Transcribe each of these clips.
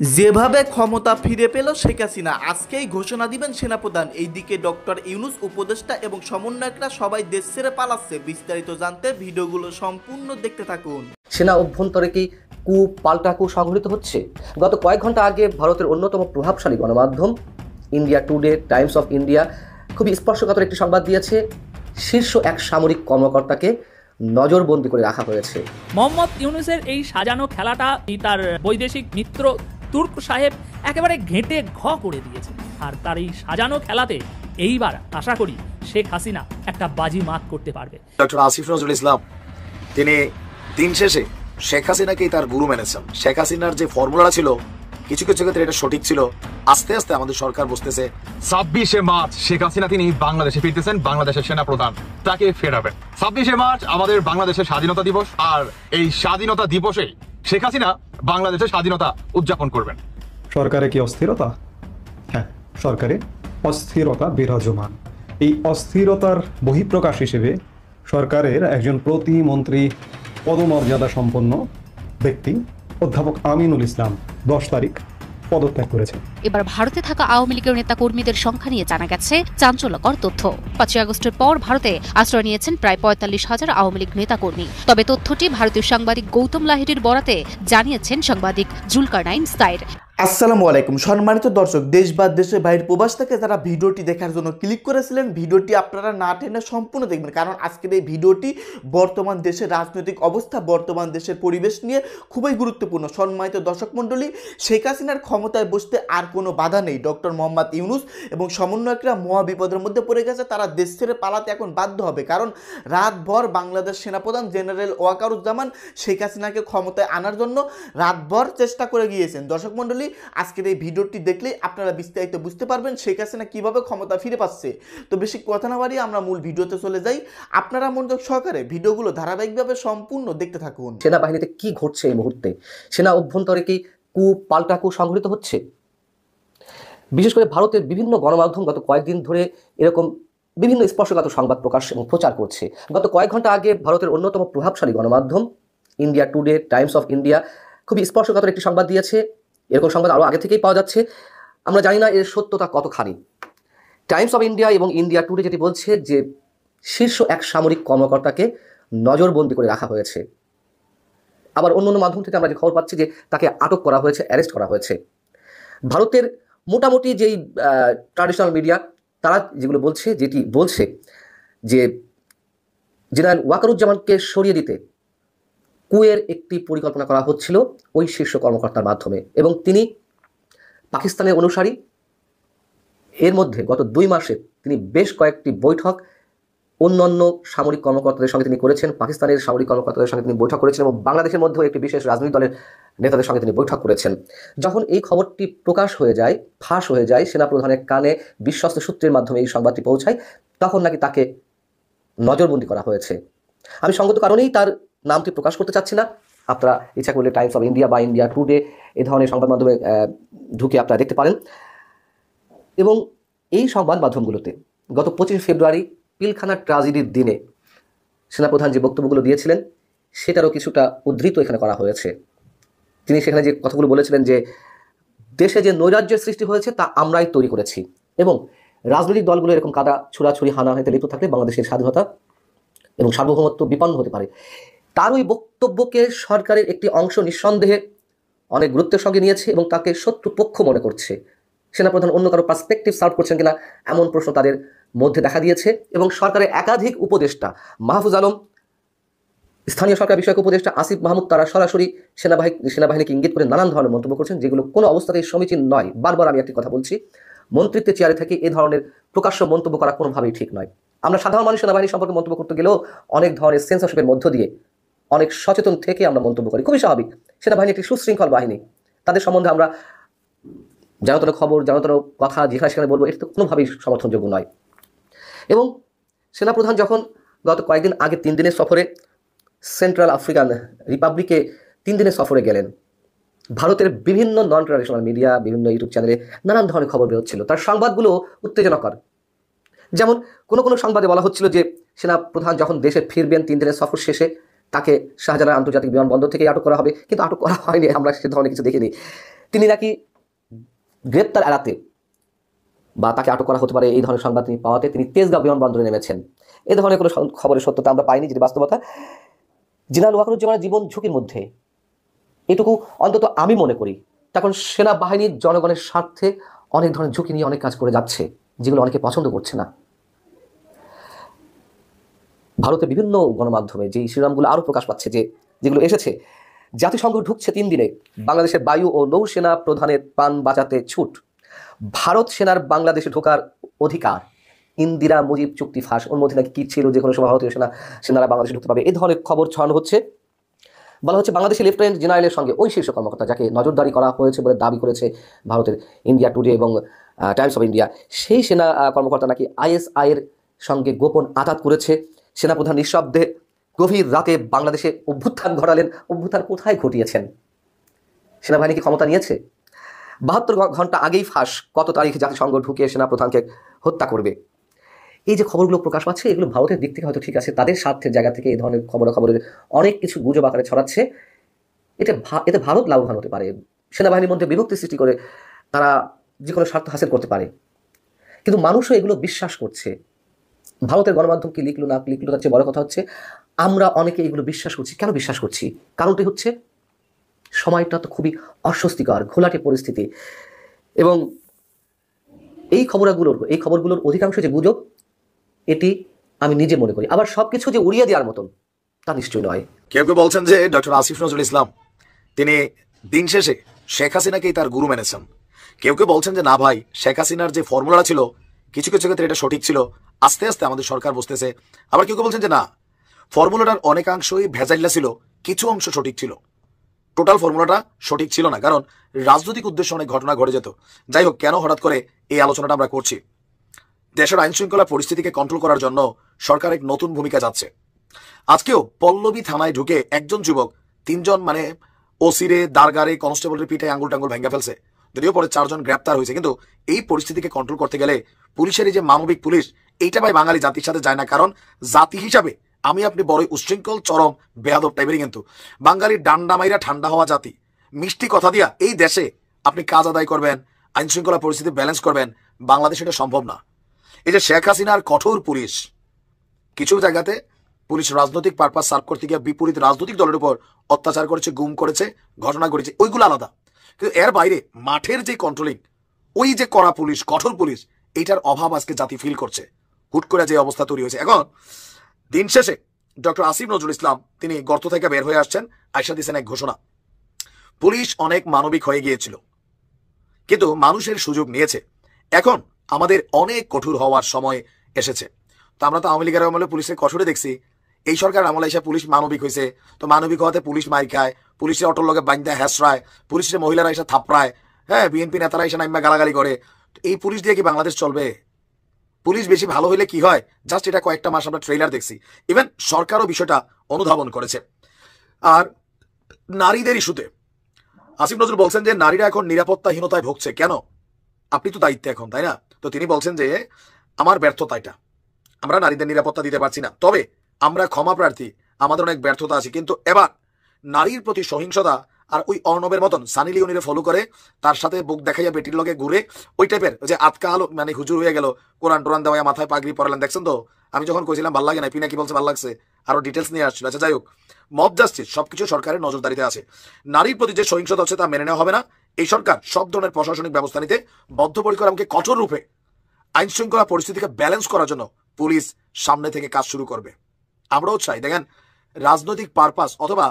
যেভাবে ক্ষমতা ফিরে পেল শেখ হাসিনা আজকেই ঘোষণা দিবেন সেনাপ্রধান। এইদিকে ডক্টর ইউনূস, উপদেষ্টা এবং সমন্বয়করা সবাই দেশ ছেড়ে পালাচ্ছে। বিস্তারিত জানতে ভিডিওগুলো সম্পূর্ণ দেখতে থাকুন। সেনা অভ্যন্তরে কি পাল্টা কু সংঘটিত হচ্ছে? গত কয়েক ঘন্টা আগে ভারতের অন্যতম প্রভাবশালী গণমাধ্যম India today, Times of India খুবই স্পর্শকাতর একটি সংবাদ দিয়েছে। শীর্ষ এক সামরিক কর্মকর্তাকে নজরবন্দি করে রাখা হয়েছে। মোহাম্মদ ইউনূসের এই সাজানো খেলাটা তার বৈদেশিক মিত্র তুর্ক সাহেব একেবারে ঘেঁটে ঘ করে দিয়েছে। আর তার এই সাজানো খেলাতে এইবার আশা করি শেখ হাসিনা একটা বাজি মাত করতে পারবে। ডক্টর আসিফ নজরুল ইসলাম তিনি দিন শেষে শেখ হাসিনাকেই তার গুরু মেনেছেন। শেখ হাসিনার যে ফর্মুলাটা ছিল কিছু কিছু ক্ষেত্রে এটা সঠিক ছিল। আস্তে আস্তে আমাদের সরকার বুঝতেছে 26শে মার্চ শেখ হাসিনা তিনি বাংলাদেশে ফিরতেছেন, বাংলাদেশের সেনা প্রধান তাকে ফেরাবেন। 26শে মার্চ আমাদের বাংলাদেশের স্বাধীনতা দিবস, আর এই স্বাধীনতা দিবসেই শেখ হাসিনা বাংলাদেশের স্বাধীনতা উদযাপন করবেন। সরকারে কি অস্থিরতা? হ্যাঁ, সরকারে অস্থিরতা বিরাজমান। এই অস্থিরতার বহিঃপ্রকাশ হিসেবে সরকারের একজন প্রতিমন্ত্রী পদমর্যাদা সম্পন্ন ব্যক্তি অধ্যাপক আমিনুল ইসলাম 10 তারিখ পদত্যাগ করেছেন। এবার ভারতে থাকা আওয়ামী লীগের নেতা কর্মীদের সংখ্যা নিয়ে জানা গেছে চাঞ্চল্যকর তথ্য। 5ই আগস্টের পর ভারতে আশ্রয় নিয়েছেন প্রায় 45,000 আওয়ামী লীগ নেতা কর্মী। তবে তথ্যটি ভারতীয় সাংবাদিক গৌতম লাহিড়ীর বরাতে জানিয়েছেন সাংবাদিক জুলকারনাইন সাইর। আসসালামু আলাইকুম সম্মানিত দর্শক, দেশ বা দেশের বাইরের প্রবাস থেকে যারা ভিডিওটি দেখার জন্য ক্লিক করেছিলেন, ভিডিওটি আপনারা না টেনে সম্পূর্ণ দেখবেন, কারণ আজকের এই ভিডিওটি বর্তমান দেশের রাজনৈতিক অবস্থা, বর্তমান দেশের পরিবেশ নিয়ে খুবই গুরুত্বপূর্ণ। সম্মানিত দর্শক মণ্ডলী, শেখ হাসিনার ক্ষমতায় বসতে আর কোনো বাধা নেই। ডক্টর মোহাম্মদ ইউনূস এবং সমন্বয়করা মহা বিপদের মধ্যে পড়ে গেছে। তারা দেশ ছেড়ে পালাতে এখন বাধ্য হবে, কারণ রাতভর বাংলাদেশ সেনাপ্রধান জেনারেল ওয়াকারুজ্জামান শেখ হাসিনাকে ক্ষমতায় আনার জন্য রাতভর চেষ্টা করে গিয়েছেন। দর্শক মণ্ডলী, আজকের এই ভিডিওটি দেখলেই আপনারা বিস্তারিত বুঝতে পারবেন শেখ হাসিনা কিভাবে ক্ষমতা ফিরে পাচ্ছে। তো বেশি কথা না বাড়িয়ে আমরা মূল ভিডিওতে চলে যাই। আপনারা মনোযোগ সহকারে ভিডিওগুলো ধারাবাহিকভাবে সম্পূর্ণ দেখতে থাকুন। সেনাবাহিনীতে কি ঘটছে এই মুহূর্তে? সেনা অভ্যন্তরে কি পাল্টা সংঘটিত হচ্ছে? বিশেষ করে ভারতের বিভিন্ন গণমাধ্যম গত কয়েকদিন ধরে এরকম বিভিন্ন স্পর্শকাতর সংবাদ প্রকাশ এবং প্রচার করছে। গত কয়েক ঘন্টা আগে ভারতের অন্যতম প্রভাবশালী গণমাধ্যম India today, Times of India খুবই স্পর্শকাতর একটি সংবাদ দিয়েছে। এরকম সংবাদ আরও আগে থেকেই পাওয়া যাচ্ছে, আমরা জানি না এর সত্যতা কতখানি। টাইমস অফ ইন্ডিয়া এবং ইন্ডিয়া টুডে যেটি বলছে যে শীর্ষ এক সামরিক কর্মকর্তাকে নজরবন্দি করে রাখা হয়েছে। আবার অন্য মাধ্যম থেকে আমরা যে খবর পাচ্ছি যে তাকে আটক করা হয়েছে, অ্যারেস্ট করা হয়েছে। ভারতের মোটামুটি যেই ট্র্যাডিশনাল মিডিয়া তারা যেগুলো বলছে, যেটি বলছে যে জেনারেল ওয়াকারুজ্জামানকে সরিয়ে দিতে কুয়ের একটি পরিকল্পনা করা হচ্ছিল ওই শীর্ষ কর্মকর্তার মাধ্যমে, এবং তিনি পাকিস্তানের অনুসারী। এর মধ্যে গত 2 মাসে তিনি বেশ কয়েকটি বৈঠক অন্যান্য সামরিক কর্মকর্তাদের সঙ্গে তিনি করেছেন, পাকিস্তানের সামরিক কর্মকর্তাদের সঙ্গে তিনি বৈঠক করেছেন, এবং বাংলাদেশের মধ্যেও একটি বিশেষ রাজনৈতিক দলের নেতাদের সঙ্গে তিনি বৈঠক করেছেন। যখন এই খবরটি প্রকাশ হয়ে যায়, ফাঁস হয়ে যায়, সেনাপ্রধানের কানে বিশ্বস্ত সূত্রের মাধ্যমে এই সংবাদটি পৌঁছায়, তখন নাকি তাকে নজরবন্দি করা হয়েছে। আমি সঙ্গত কারণেই তার নামটি প্রকাশ করতে চাচ্ছি না। আপনারা ইচ্ছা করলে টাইমস অফ ইন্ডিয়া বা ইন্ডিয়া টুডে এই ধরনের সংবাদ মাধ্যমে ঢুকে আপনারা দেখতে পারেন। এবং এই সংবাদ মাধ্যমগুলোতে গত 25 ফেব্রুয়ারি পিলখানা ট্র্যাজেডির দিনে সেনাপ্রধান যে বক্তব্যগুলো দিয়েছিলেন সেটারও কিছুটা উদ্ধৃত এখানে করা হয়েছে। তিনি সেখানে যে কথাগুলো বলেছিলেন যে দেশে যে নৈরাজ্যের সৃষ্টি হয়েছে তা আমরাই তৈরি করেছি, এবং রাজনৈতিক দলগুলো এরকম কাদা ছোড়াছুড়ি হানাহানিতে লিপ্ত থাকলে বাংলাদেশের স্বাধীনতা এবং সার্বভৌমত্ব বিপন্ন হতে পারে। তার ওই বক্তব্যকে সরকারের একটি অংশ নিঃসন্দেহে অনেক গুরুত্বের সঙ্গে নিয়েছে এবং তাকে শত্রুপক্ষ মনে করছে। সেনাপ্রধান অন্য কারো পার্সপেক্টিভ সার্ভ করছেন কিনা এমন প্রশ্ন তাদের মধ্যে দেখা দিয়েছে। এবং সরকারের একাধিক উপদেষ্টা, মাহফুজ আলম, স্থানীয় সরকার বিষয়ক উপদেষ্টা আসিফ মাহমুদ, তারা সরাসরি সেনাবাহিনীকে ইঙ্গিত করে নানান ধরনের মন্তব্য করছেন, যেগুলো কোনো অবস্থাতেই সমীচীন নয়। বারবার আমি একটি কথা বলছি, মন্ত্রিত্বের চেয়ারে থেকে এ ধরনের প্রকাশ্য মন্তব্য করা কোনোভাবেই ঠিক নয়। আমরা সাধারণ মানুষ সেনাবাহিনী সম্পর্কে মন্তব্য করতে গেলেও অনেক ধরনের সেন্সরশিপের মধ্য দিয়ে অনেক সচেতন থেকে আমরা মন্তব্য করি, খুবই স্বাভাবিক। সেনাবাহিনী একটি সুশৃঙ্খল বাহিনী, তাদের সম্বন্ধে আমরা জানাতন খবর, জানাতন কথা যেখানে সেখানে বলবো, এটা তো কোনোভাবেই সমর্থনযোগ্য নয়। এবং সেনাপ্রধান যখন গত কয়েকদিন আগে 3 দিনের সফরে সেন্ট্রাল আফ্রিকান রিপাবলিকে 3 দিনের সফরে গেলেন, ভারতের বিভিন্ন নন ট্র্যাডিশনাল মিডিয়া, বিভিন্ন ইউটিউব চ্যানেলে নানান ধরনের খবর বেরোচ্ছিল। তার সংবাদগুলো উত্তেজনাকর। যেমন কোনো সংবাদে বলা হচ্ছিল যে সেনাপ্রধান যখন দেশে ফিরবেন 3 দিনের সফর শেষে তাকে শাহজালাল আন্তর্জাতিক বিমানবন্দর থেকে আটক করা হবে, কিন্তু আটক করা হয়নি। আমরা সে ধরনের কিছু দেখিনি। তিনি নাকি গ্রেপ্তার এড়াতে বা তাকে আটক করা হতে পারে এই ধরনের সংবাদ তিনি পাওয়াতে তিনি তেজগাঁও বিমানবন্দরে নেমেছেন। এ ধরনের কোনো খবরের সত্যতা আমরা পাইনি, যেটি বাস্তবতা। জেনারেল ওয়াকারুজ্জামানের জীবন ঝুঁকির মধ্যে এটুকু অন্তত আমি মনে করি, তখন সেনাবাহিনীর জনগণের স্বার্থে অনেক ধরনের ঝুঁকি নিয়ে অনেক কাজ করে যাচ্ছে, যেগুলো অনেকে পছন্দ করছে না। ভারতের বিভিন্ন গণমাধ্যমে যেই শিরোনামগুলো আরও প্রকাশ পাচ্ছে, যেগুলো এসেছে, জাতিসংঘ ঢুকছে 3 দিনে, বাংলাদেশের বায়ু ও নৌসেনা প্রধানের প্রাণ বাঁচাতে ছুট, ভারত সেনার বাংলাদেশে ঢোকার অধিকার, ইন্দিরা মুজিব চুক্তি ফাঁস, ওর মধ্যে নাকি কি ছিল, যে কোনো সময় ভারতীয় সেনারা বাংলাদেশে ঢুকতে পারবে, এই ধরনের খবর ছড়ানো হচ্ছে। বলা হচ্ছে বাংলাদেশের লেফটেন্যান্ট জেনারেলের সঙ্গে ওই শীর্ষ কর্মকর্তা, যাকে নজরদারি করা হয়েছে বলে দাবি করেছে ভারতের ইন্ডিয়া টুডে এবং টাইমস অফ ইন্ডিয়া, সেই সেনা কর্মকর্তা নাকি ISI এর সঙ্গে গোপন আঘাত করেছে। সেনাপ্রধান নিঃশব্দে গভীর রাতে বাংলাদেশে অভ্যুত্থান ঘটালেন। অভ্যুত্থান কোথায় ঘটিয়েছেন? সেনাবাহিনী কি ক্ষমতা নিয়েছে? 72 ঘন্টা আগেই ফাঁস, কত তারিখে জাতিসংঘ ঢুকে সেনাপ্রধানকে হত্যা করবে। এই যে খবরগুলো প্রকাশ পাচ্ছে, এগুলো ভারতের দিক থেকে হয়তো ঠিক আছে, তাদের স্বার্থের জায়গা থেকে এই ধরনের খবরের অনেক কিছু গুজব আকারে ছড়াচ্ছে। এতে ভারত লাভবান হতে পারে, সেনাবাহিনীর মধ্যে বিভক্তি সৃষ্টি করে তারা যে কোনো স্বার্থ হাসিল করতে পারে। কিন্তু মানুষও এগুলো বিশ্বাস করছে। ভারতের গণমাধ্যম কি লিখলো না লিখলো, তার চেয়ে বড় কথা হচ্ছে আমরা অনেকে এগুলো বিশ্বাস করছি। কেন বিশ্বাস করছি? কারণটি হচ্ছে সময়টা তো খুবই অস্বস্তিকর, ঘোলাটে পরিস্থিতি, এবং এই খবরগুলোর অধিকাংশ যে গুজব, এটি আমি নিজে মনে করি। আবার সবকিছু যে উড়িয়ে দেওয়ার মতন তা নিশ্চয়ই নয়। কেউ কেউ বলছেন যে ডক্টর আসিফ নজরুল ইসলাম তিনি দিন শেষে শেখ হাসিনাকেই তার গুরু মেনেছেন। কেউ কেউ বলছেন যে না ভাই, শেখ হাসিনার যে ফর্মুলা ছিল কিছু কিছু ক্ষেত্রে এটা সঠিক ছিল, আস্তে আস্তে আমাদের সরকার বুঝতেছে। আবার কেউ কেউ বলছেন যে না, ফর্মুলাটার অনেকাংশই ভেজাইলা ছিল, কিছু অংশ সঠিক ছিল, টোটাল ফর্মুলাটা সঠিক ছিল না, কারণ রাজনৈতিক উদ্দেশ্যে অনেক ঘটনা ঘটে যেত। যাই হোক, কেন হঠাৎ করে এই আলোচনাটা আমরা করছি? দেশের আইন শৃঙ্খলা পরিস্থিতিকে কন্ট্রোল করার জন্য সরকার এক নতুন ভূমিকা যাচ্ছে। আজকেও পল্লবী থানায় ঢুকে একজন যুবক 3 জন ওসিরে, দারগারে, কনস্টেবলের পিঠে আঙ্গুল টাঙ্গুল ভেঙে ফেলছে। যদিও পরে 4 জন গ্রেপ্তার হয়েছে, কিন্তু এই পরিস্থিতিকে কন্ট্রোল করতে গেলে পুলিশের এই যে মানবিক পুলিশ, এইটা ভাই বাঙালি জাতির সাথে যায় না। কারণ জাতি হিসাবে আমি আপনি বড়ই উশৃঙ্খল, চরম বেয়াদব টাইপেরই, কিন্তু বাঙালির ডান্ডা মাইরা ঠান্ডা হওয়া জাতি। মিষ্টি কথা দিয়া এই দেশে আপনি কাজ আদায় করবেন, আইন শৃঙ্খলা পরিস্থিতি ব্যালেন্স করবেন, বাংলাদেশে এটা সম্ভব না। এই যে শেখ হাসিনার কঠোর পুলিশ, কিছু জায়গাতে পুলিশ রাজনৈতিক পারপাস সার্ভ করতে গিয়ে বিপরীত রাজনৈতিক দলের উপর অত্যাচার করেছে, গুম করেছে, ঘটনা ঘটেছে, ওইগুলো আলাদা। কিন্তু এর বাইরে মাঠের যে কন্ট্রোলিং, ওই যে কড়া পুলিশ, কঠোর পুলিশ, এইটার অভাব আজকে জাতি ফিল করছে। হুট করে যে অবস্থা তৈরি হয়েছে। এখন দিন শেষে ডক্টর আসিফ নজরুল ইসলাম তিনি গর্ত থেকে বের হয়ে আসছেন, আয়সা দিয়েছেন এক ঘোষণা। পুলিশ অনেক মানবিক হয়ে গিয়েছিল, কিন্তু মানুষের সুযোগ নিয়েছে। এখন আমাদের অনেক কঠোর হওয়ার সময় এসেছে। তো আমরা তো আওয়ামী লীগের আমলে পুলিশের কঠোরে দেখছি, এই সরকার আমলে এসে পুলিশ মানবিক হয়েছে। তো মানবিক হওয়াতে পুলিশ মার খায়, পুলিশের অটোর লগে বাইন্দা হ্যাসরায়, পুলিশের মহিলারা এসে থাপড়ায়, হ্যাঁ, বিএনপি নেতারা এসে নাইমা গালাগালি করে। এই পুলিশ দিয়ে কি বাংলাদেশ চলবে? পুলিশ বেশি ভালো হইলে কি হয়? জাস্ট এটা কয়েকটা মাস আমরা ট্রেলার দেখছি। ইভেন সরকারও বিষয়টা অনুধাবন করেছে। আর নারীদের ইস্যুতে আসিফ নজরুল বলছেন যে নারীরা এখন নিরাপত্তাহীনতায় ভুগছে। কেন? আপনি তো দায়িত্বে এখন, তাই না? তো তিনি বলছেন যে আমার ব্যর্থতা এটা, আমরা নারীদের নিরাপত্তা দিতে পারছি না, তবে আমরা ক্ষমা প্রার্থী, আমাদের অনেক ব্যর্থতা আছে। কিন্তু এবার নারীর প্রতি সহিংসতা আর ওই অর্ণবের মতন সানি লিওনিরে ফলো করে তার সাথে বুক দেখাইয়া বেটির লগে ঘুরে ওই টাইপের যে আতকা আলো হুজুর হয়ে গেল, কোরআন টোরান দেওয়া, মাথায় পাগড়ি পরালেন, দেখছেন তো? আমি যখন কইছিলাম ভাল লাগে না, পিনা কি বলছে ভাল লাগছে, আরো ডিটেলস নিয়ে আসছিল। আচ্ছা যাই হোক, মব জাস্টিস সবকিছু সরকারের নজরদারিতে আছে। নারীর প্রতি যে সহিংসতা হচ্ছে তা মেনে নেওয়া হবে না। এই সরকার সব ধরনের প্রশাসনিক ব্যবস্থা নিতে বদ্ধপরিকর, আমাকে কঠোর রূপে আইন শৃঙ্খলা পরিস্থিতিকে ব্যালেন্স করার জন্য পুলিশ সামনে থেকে কাজ শুরু করবে। আমরাও চাই, দেখেন, রাজনৈতিক পারপাস অথবা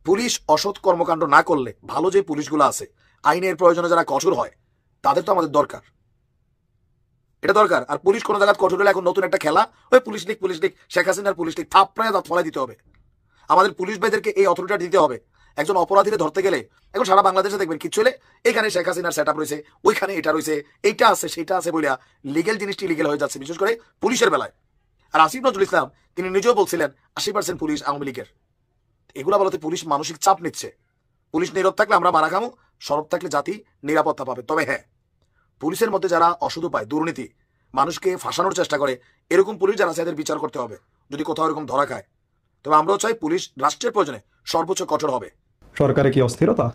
পুলিশ অসৎ কর্মকাণ্ড না করলে ভালো যে পুলিশগুলো আছে, আইনের প্রয়োজনে যারা কঠোর হয়, তাদের তো আমাদের দরকার, এটা দরকার। আর পুলিশ কোনো জায়গায় কঠোর হলে এখন নতুন একটা খেলা, ওই পুলিশ লীগ, শেখ হাসিনার পুলিশ লীগ, থাপড়ায় দাঁত ফলাই দিতে হবে। আমাদের পুলিশ ভাইদেরকে এই অথরিটিটা দিতে হবে। একজন অপরাধীরে ধরতে গেলে এখন সারা বাংলাদেশে দেখবেন কিছু হলে এখানে শেখ হাসিনার সেট আপ রয়েছে, ওইখানে এটা রয়েছে, এইটা আছে, সেটা আছে বলিয়া লিগেল জিনিসটি লিগেল হয়ে যাচ্ছে, বিশেষ করে পুলিশের বেলায়। আর আসিফ নজরুল ইসলাম তিনি নিজেও বলছিলেন 80% পুলিশ আওয়ামী লীগের। এগুলা বলতে পুলিশ মানসিক চাপ নিচ্ছে। পুলিশ নীরব থাকলে আমরা মারা খামু, সরব থাকলে জাতি নিরাপত্তা পাবে। তবে হ্যাঁ, পুলিশের মধ্যে যারা অসৎ উপায়, দুর্নীতি, মানুষকে ফাঁসানোর চেষ্টা করে, এরকম পুলিশ যারা আছে এদের বিচার করতে হবে যদি কোথাও এরকম ধরা খায়। তবে আমরাও চাই পুলিশ রাষ্ট্রের প্রয়োজনে সর্বোচ্চ কঠোর হবে। সরকারে কি অস্থিরতা?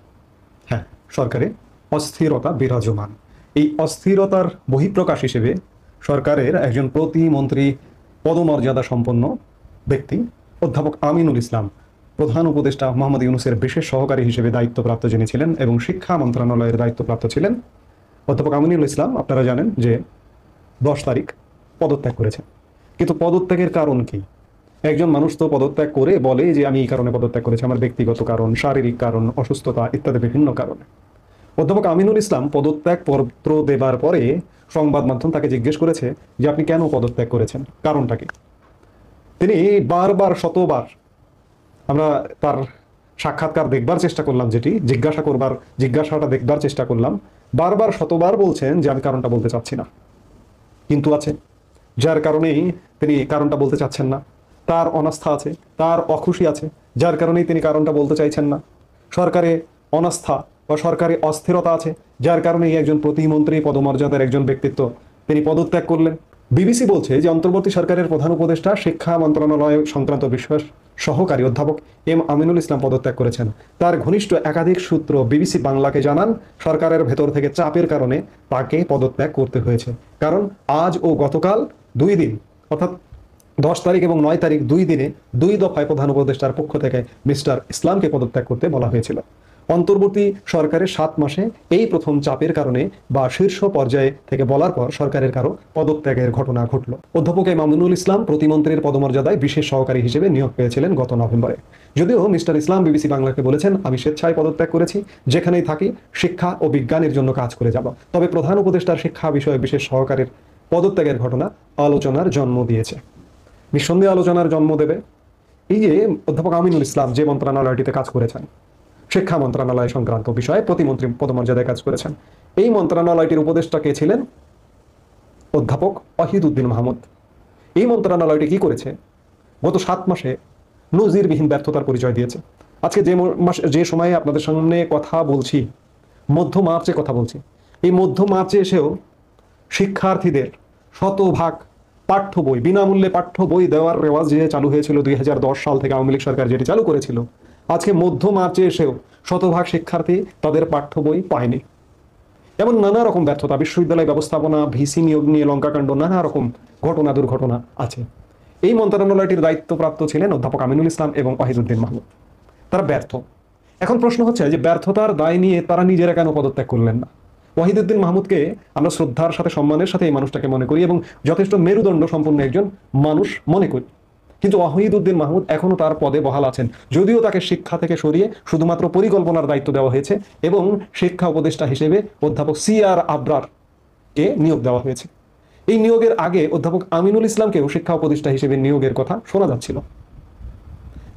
হ্যাঁ, সরকারে অস্থিরতা বিরাজমান। এই অস্থিরতার বহিঃপ্রকাশ হিসেবে সরকারের একজন প্রতিমন্ত্রী পদমর্যাদা সম্পন্ন ব্যক্তি অধ্যাপক আমিনুল ইসলাম, প্রধান উপদেষ্টা মোহাম্মদ ইউনূসের বিশেষ সহকারী হিসেবে দায়িত্বপ্রাপ্ত যিনি ছিলেন এবং শিক্ষা মন্ত্রণালয়ের দায়িত্বপ্রাপ্ত ছিলেন অধ্যাপক আমিনুল ইসলাম, আপনারা জানেন যে 10 তারিখ পদত্যাগ করেছেন। কিন্তু পদত্যাগের কারণ কি? একজন মানুষ তো পদত্যাগ করে বলে যে আমি এই কারণে পদত্যাগ করেছি, আমার ব্যক্তিগত কারণ, শারীরিক কারণ, অসুস্থতা ইত্যাদি বিভিন্ন কারণে। অধ্যাপক আমিনুল ইসলাম পদত্যাগ পত্র দেবার পরে সংবাদ মাধ্যম তাকে জিজ্ঞেস করেছে যে আপনি কেন পদত্যাগ করেছেন, কারণটা কি? তিনি বারবার শতবার, আমরা তার সাক্ষাৎকার দেখবার চেষ্টা করলাম, যেটি জিজ্ঞাসাটা দেখবার চেষ্টা করলাম, বারবার শতবার বলছেন যে আমি কারণটা বলতে চাচ্ছি না। কিন্তু আছে যার কারণেই তিনি কারণটা বলতে চাচ্ছেন না, তার অনাস্থা আছে, তার অখুশি আছে, যার কারণেই তিনি কারণটা বলতে চাইছেন না। সরকারে অনাস্থা বা সরকারি অস্থিরতা আছে, যার কারণে একজন প্রতিমন্ত্রী পদমর্যাদার একজন ব্যক্তিত্ব তিনি পদত্যাগ করলেন। বিবিসি বলছে যে অন্তর্বর্তী সরকারের প্রধান উপদেষ্টা শিক্ষা মন্ত্রণালয় সংক্রান্ত বিষয় সহকারী অধ্যাপক এম আমিনুল ইসলাম পদত্যাগ করেছেন। তার ঘনিষ্ঠ একাধিক সূত্র বিবিসি বাংলাকে জানান দরকারের ভেতর থেকে চাপের কারণে তাকে পদত্যাগ করতে হয়েছে। কারণ আজ ও গতকাল 2 দিন, অর্থাৎ 10 তারিখ এবং 9 তারিখ 2 দিনে 2 দফায় প্রধান উপদেষ্টার পক্ষ থেকে মিস্টার ইসলামকে পদত্যাগ করতে বলা হয়েছিল। অন্তর্বর্তী সরকারের 7 মাসে এই প্রথম চাপের কারণে বা শীর্ষ পর্যায়ে থেকে বলার পর সরকারের কারো পদত্যাগের ঘটনা ঘটল। অধ্যাপক এম আমিনুল ইসলাম প্রতিমন্ত্রীর পদমর্যাদায় বিশেষ সহকারী হিসেবে নিয়োগ পেয়েছিলেন গত নভেম্বরে। যদিও মিস্টার ইসলাম বিবিসি বাংলাকে বলেছেন আমি স্বেচ্ছায় পদত্যাগ করেছি, যেখানেই থাকি শিক্ষা ও বিজ্ঞানের জন্য কাজ করে যাব। তবে প্রধান উপদেষ্টার শিক্ষা বিষয়ে বিশেষ সহকারীর পদত্যাগের ঘটনা আলোচনার জন্ম দিয়েছে, নিঃসন্দেহে আলোচনার জন্ম দেবে। এই যে অধ্যাপক আমিনুল ইসলাম যে মন্ত্রণালয়টিতে কাজ করেছেন, শিক্ষা মন্ত্রণালয় সংক্রান্ত বিষয়ে প্রতিমন্ত্রী পদমর্যাদায় কাজ করেছেন, এই মন্ত্রণালয়টির উপদেষ্টা কে ছিলেন? অধ্যাপক ওয়াহিদউদ্দিন মাহমুদ। এই মন্ত্রণালয়টি কি করেছে? গত 7 মাসে নজিরবিহীন ব্যর্থতার পরিচয় দিয়েছে। আজকে যে সময়ে আপনাদের সামনে কথা বলছি, মধ্য মার্চে কথা বলছি, এই মধ্য মার্চে এসেও শিক্ষার্থীদের শতভাগ পাঠ্য বই, বিনামূল্যে পাঠ্য বই দেওয়ার রেওয়াজ যে চালু হয়েছিল 2010 সাল থেকে আওয়ামী লীগ সরকার যেটি চালু করেছিল, আজকে মধ্য মার্চে এসেও শতভাগ শিক্ষার্থী তাদের পাঠ্য বই পায়নি। এমন নানা রকম ব্যর্থতা, বিশ্ববিদ্যালয় ব্যবস্থাপনা, ভিসি নিয়োগ নিয়ে লঙ্কাকাণ্ড, নানা রকম ঘটনা দুর্ঘটনা আছে। এই মন্ত্রণালয়টির দায়িত্বপ্রাপ্ত ছিলেন অধ্যাপক আমিনুল ইসলাম এবং ওয়াহিদউদ্দিন মাহমুদ। তারা ব্যর্থ। এখন প্রশ্ন হচ্ছে যে ব্যর্থতার দায় নিয়ে তারা নিজেরা কেন পদত্যাগ করলেন না? ওয়াহিদউদ্দিন মাহমুদকে আমরা শ্রদ্ধার সাথে সম্মানের সাথে এই মানুষটাকে মনে করি এবং যথেষ্ট মেরুদণ্ড সম্পন্ন একজন মানুষ মনে করি, কিন্তু ওয়াহিদউদ্দিন মাহমুদ এখনো তার পদে বহাল আছেন, যদিও তাকে শিক্ষা থেকে সরিয়ে শুধুমাত্র পরিকল্পনার দায়িত্ব দেওয়া হয়েছে এবং শিক্ষা উপদেষ্টা হিসেবে অধ্যাপক CR আবরারকে নিয়োগ দেওয়া হয়েছে। এই নিয়োগের আগে অধ্যাপক আমিনুল ইসলামকেও শিক্ষা উপদেষ্টা হিসেবে নিয়োগের কথা শোনা যাচ্ছিল।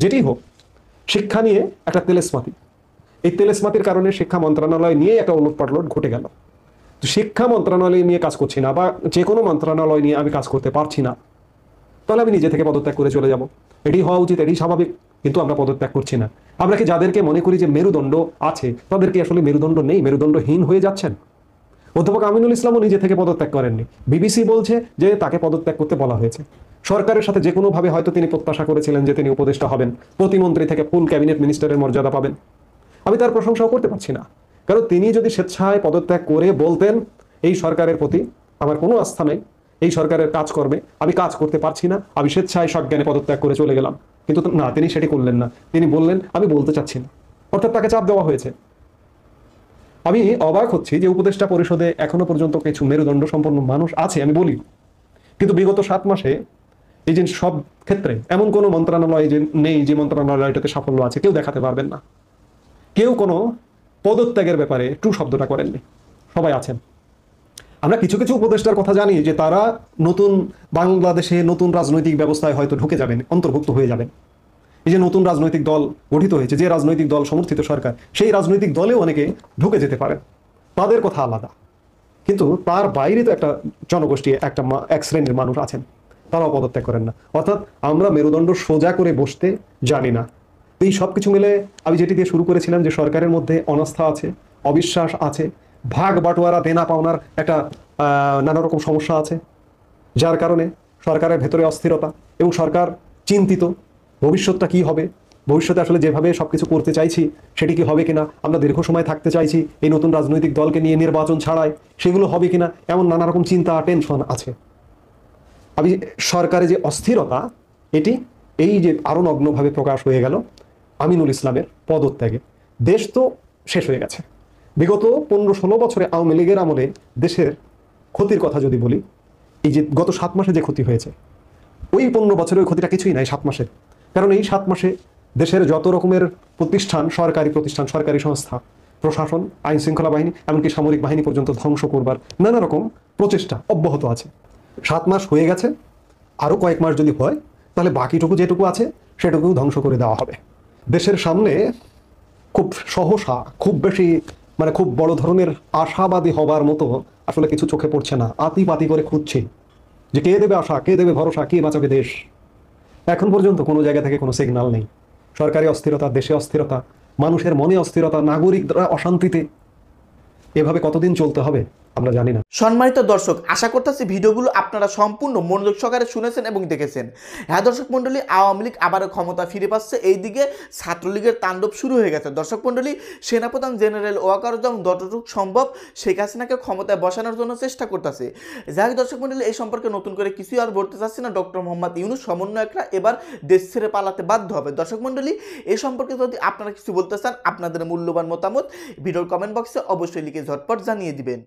যেটি হোক, শিক্ষা নিয়ে একটা তেলেসমাতি, এই তেলেসমাতির কারণে শিক্ষা মন্ত্রণালয় নিয়ে একটা ওলটপালট ঘটে গেল। তো শিক্ষা মন্ত্রণালয় নিয়ে কাজ করছি না বা যে কোনো মন্ত্রণালয় নিয়ে আমি কাজ করতে পারছি না, তাহলে আমি নিজে থেকে পদত্যাগ করে চলে যাব। এটি হওয়া উচিত, এটি স্বাভাবিক, কিন্তু আমরা পদত্যাগ করছি না। আমরা কি যাদেরকে মনে করি যে মেরুদণ্ড আছে, তাদেরকে আসলে মেরুদণ্ড নেই, মেরুদণ্ডহীন হয়ে যাচ্ছেন। অধ্যাপক আমিনুল ইসলামও নিজে থেকে পদত্যাগ করেননি, বিবিসি বলছে যে তাকে পদত্যাগ করতে বলা হয়েছে। সরকারের সাথে যে কোনোভাবে হয়তো তিনি প্রত্যাশা করেছিলেন যে তিনি উপদেষ্টা হবেন, প্রতিমন্ত্রী থেকে ফুল ক্যাবিনেট মিনিস্টারের মর্যাদা পাবেন। আমি তার প্রশংসাও করতে পারছি না, কারণ তিনি যদি স্বেচ্ছায় পদত্যাগ করে বলতেন এই সরকারের প্রতি আমার কোনো আস্থা নেই, এই সরকারের কাজকর্মে আমি কাজ করতে পারছি না, আমি স্বেচ্ছায় সজ্ঞানে পদত্যাগ করে চলে গেলাম, কিন্তু না, তিনি সেটি করলেন না। তিনি বললেন আমি বলতে চাচ্ছি না, অর্থাৎ তাকে চাপ দেওয়া হয়েছে। আমি অবাক হচ্ছি যে উপদেষ্টা পরিষদে এখনো পর্যন্ত কিছু মেরুদণ্ড সম্পন্ন মানুষ আছে, আমি বলি, কিন্তু বিগত 7 মাসে এই যে সব ক্ষেত্রে এমন কোনো মন্ত্রণালয় যে নেই যে মন্ত্রণালয়টাতে সাফল্য আছে, কেউ দেখাতে পারবেন না। কেউ কোনো পদত্যাগের ব্যাপারে ট্রু শব্দটা করেননি, সবাই আছেন। আমরা কিছু কিছু উপদেষ্টার কথা জানি যে তারা নতুন বাংলাদেশে নতুন রাজনৈতিক ব্যবস্থায় হয়তো ঢুকে যাবেন, অন্তর্ভুক্ত হয়ে যাবেন। এই যে নতুন রাজনৈতিক দল গঠিত হয়েছে, যে রাজনৈতিক দল সমর্থিত সরকার, সেই রাজনৈতিক দলেও অনেকে ঢুকে যেতে পারেন, তাদের কথা আলাদা। কিন্তু তার বাইরে তো একটা জনগোষ্ঠী, এক শ্রেণীর মানুষ আছেন, তারাও পদত্যাগ করেন না। অর্থাৎ আমরা মেরুদণ্ড সোজা করে বসতে জানি না। এই সব কিছু মিলে আমি যেটি দিয়ে শুরু করেছিলাম যে সরকারের মধ্যে অনাস্থা আছে, অবিশ্বাস আছে, ভাগ বাটোয়ারা দেনা পাওনার একটা নানা রকম সমস্যা আছে, যার কারণে সরকারের ভেতরে অস্থিরতা এবং সরকার চিন্তিত ভবিষ্যৎটা কি হবে, ভবিষ্যতে আসলে যেভাবে সবকিছু করতে চাইছি সেটি কি হবে কিনা, আমরা দীর্ঘ সময় থাকতে চাইছি এই নতুন রাজনৈতিক দলকে নিয়ে নির্বাচন ছাড়াই, সেগুলো হবে কিনা, এমন নানা রকম চিন্তা টেনশন আছে। আমি সরকারের যে অস্থিরতা, এটি এই যে আরো নগ্নভাবে প্রকাশ হয়ে গেল আমিনুল ইসলামের পদত্যাগে। দেশ তো শেষ হয়ে গেছে। বিগত 15-16 বছরে আওয়ামী লীগের আমলে দেশের ক্ষতির কথা যদি বলি, এই যে গত 7 মাসে যে ক্ষতি হয়েছে, ওই 15 বছরের ক্ষতিটা কিছুই নাই 7 মাসে। কারণ এই 7 মাসে দেশের যত রকমের প্রতিষ্ঠান, সরকারি সংস্থা, প্রশাসন, আইন শৃঙ্খলা বাহিনী, এমনকি সামরিক বাহিনী পর্যন্ত ধ্বংস করবার নানা রকম প্রচেষ্টা অব্যাহত আছে। 7 মাস হয়ে গেছে, আরও কয়েক মাস যদি হয় তাহলে বাকিটুকু যেটুকু আছে সেটুকু ধ্বংস করে দেওয়া হবে। দেশের সামনে খুব সহসা, খুব বেশি খুব বড় ধরনের আশাবাদী হবার মতো আসলে কিছু চোখে পড়ছে না। আতিপাতি করে খুঁজছি যে কে দেবে আশা, কে দেবে ভরসা, কে বাঁচাবে দেশ। এখন পর্যন্ত কোনো জায়গা থেকে কোনো সিগন্যাল নেই। সরকারি অস্থিরতা, দেশে অস্থিরতা, মানুষের মনে অস্থিরতা, নাগরিকরা অশান্তিতে। এভাবে কতদিন চলতে হবে আমরা জানি না। সম্মানিত দর্শক, আশা করতেছি ভিডিওগুলো আপনারা সম্পূর্ণ মনোযোগ সহকারে শুনেছেন এবং দেখেছেন। হ্যাঁ দর্শক মণ্ডলী, আওয়ামী লীগ আবারও ক্ষমতা ফিরে পাচ্ছে। এইদিকে ছাত্রলীগের তাণ্ডব শুরু হয়ে গেছে। দর্শক মণ্ডলী, সেনাপ্রধান জেনারেল ওয়াকারুজ্জামান যতটুকু সম্ভব শেখ হাসিনাকে ক্ষমতায় বসানোর জন্য চেষ্টা করতেছে। যাই হোক দর্শক মণ্ডলী, এই সম্পর্কে নতুন করে কিছুই আর বলতে চাচ্ছি না। ডক্টর মোহাম্মদ ইউনূস সমন্বয়করা এবার দেশ ছেড়ে পালাতে বাধ্য হবে। দর্শক মণ্ডলী, এই সম্পর্কে যদি আপনারা কিছু বলতে চান, আপনাদের মূল্যবান মতামত ভিডিওর কমেন্ট বক্সে অবশ্যই লিখে ঝটপট জানিয়ে দিবেন।